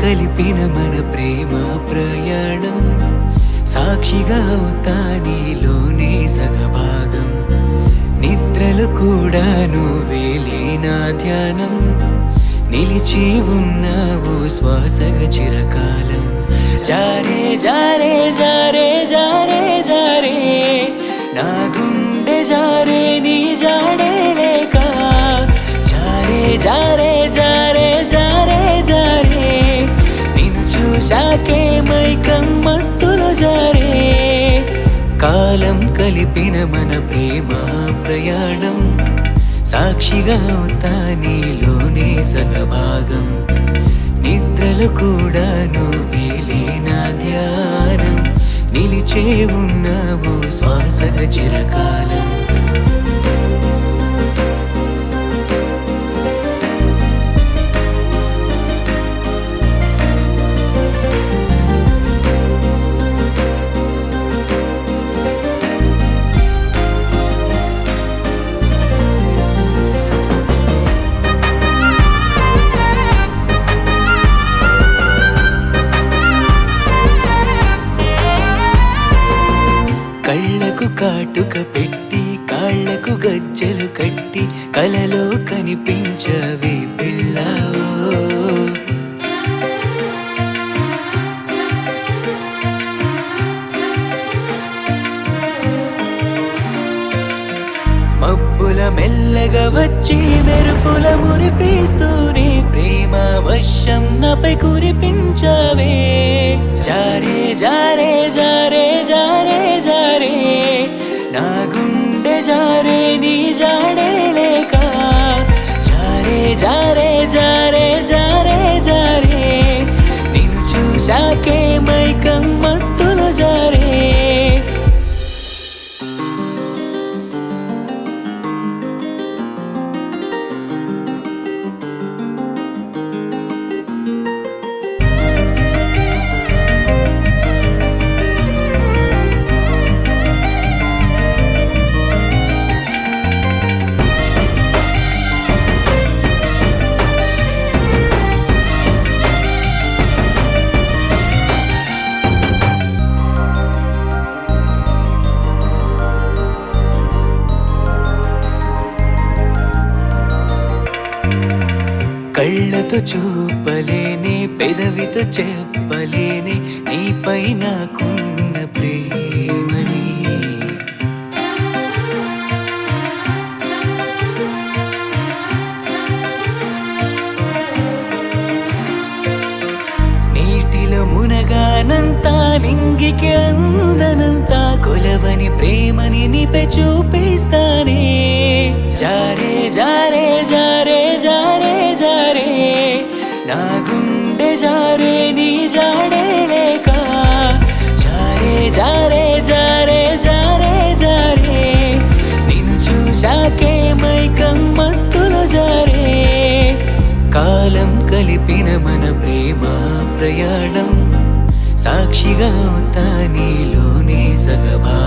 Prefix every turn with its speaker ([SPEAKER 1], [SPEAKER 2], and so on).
[SPEAKER 1] కలిపిన మన ప్రేమ ప్రయాణం సాక్షిగా అవుతా నీలోనే సగభాగం నిద్రలు కూడా నువ్వేలే నా ధ్యానం నిలిచి ఉన్నావు శ్వాసగా చిరకాలం జారే జారే జారే జారే జారే నా గుండె జారే నీ జాడే లేక జారే జారే జారే జారే జారే నిన్ను చూశాకే మైకం మత్తులో జారే కాలం కలిపిన మన ప్రేమ ప్రయాణం సాక్షిగా అవుతా నీలోనే సగభాగం నిద్రలు కూడా నువ్వేలే నా ధ్యానం నిలిచే ఉన్నావు శ్వాసగా చిరకాలం కళ్ళకు కాటుక పెట్టి కాళ్ళకు గజ్జలు కట్టి కలలో కనిపించవే పిల్ల మబ్బుల మెల్లగా వచ్చి మెరుపుల మురిపిస్తూనే ప్రేమ వర్షం నాపై కురిపించవే జారే జారే జారే జారే జారే నా గుండె జారే నీ జాడే లేక జారే జారే జారే జారే జారే నిన్ను చూశాకే మైకం మత్తులో జారే కళ్ళతో చూపలేనే పెదవితో చెప్పలేనే నీపై నాకున్న ప్రేమని నీటిలో మునగానంతా నింగికి అందనంతా కొలవని ప్రేమని నీపై చూపిస్తానే జారే జారే జారే జారే జారే నా గుండె జారే నీ జాడే లేక జారే జారే జారే జారే జారే నిన్ను చూశాకే మైకం మత్తులో జారే కాలం కలిపిన మన ప్రేమ ప్రయాణం సాక్షిగా అవుతా నీలోనే సగభాగం